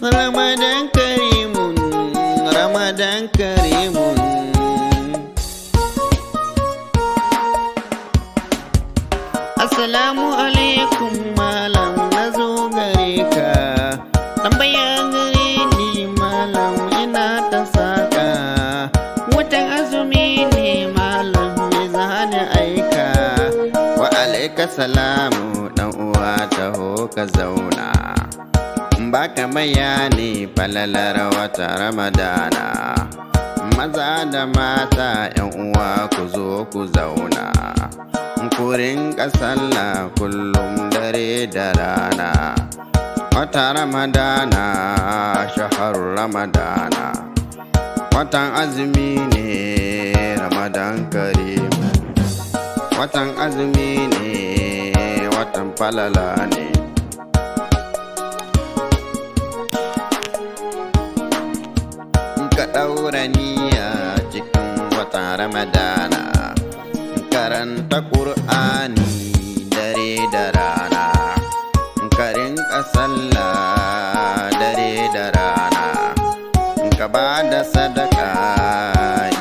Ramadan karimun, Ramadan karimun. Assalamu alaikum malam, nazo gare ka. Tambaya gare ni malam, ina ta saka. Watan azumi ne malam, me zani aika. Wa alaika salamu dan uwa taho ka zauna. Baka bayani falalar wata Ramadana. Maza da mata yan uwa ku zo ku zauna. Ku rinka sallah kullum dare da rana. Wata Ramadana, shahar Ramadana. Watan azumi ne Ramadan karim. Watan azumi ne, watan falala ne. Ka ɗaura niyya cikin watan Ramadana. Karanta Ƙur'ani dare da rana. Ka rinka sallah dare da rana. Ka ba da sadaka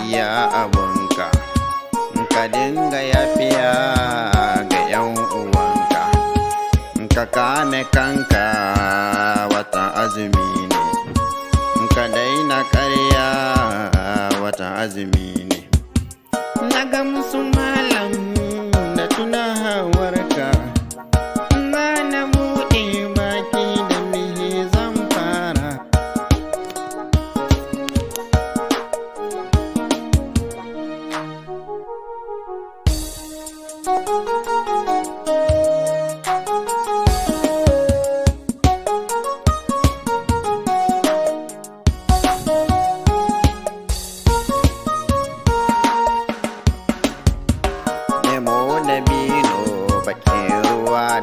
iya abunka. Ka dinga yafiya ga 'yan uwanka. Ka kame kanka watan azumi ne. Ka daina ƙarya watan azumi ne. Na ga musu malam da tunawarka. Na buɗe baki da me zan fara.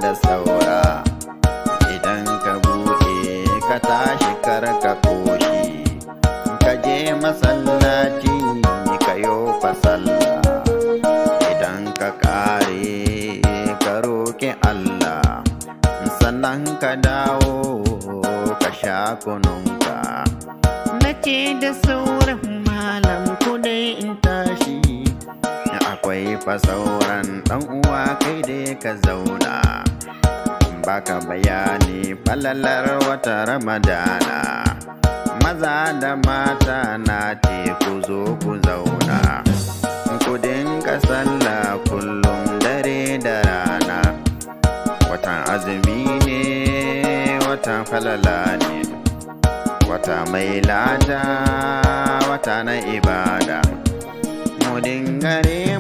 Da saura idan ka buɗe ka tashi karka koshi. Ka je masallaci ka yo fasalla. Idan ka ƙare ka roƙi Allah. Sannan ka dawo ka sha kununka. Nace da sauran malam kudai in tashi. Akwai fa sauran ɗan uwa kai dai ka zauna. Baka bayani falalar wata Ramadana. Maza da mata na ce ku zo ku zauna. Ku dinga sallah kullum dare da rana. Watan azumi ne, watan falala ne. Wata mai lada, wata na ibada. Mu dingare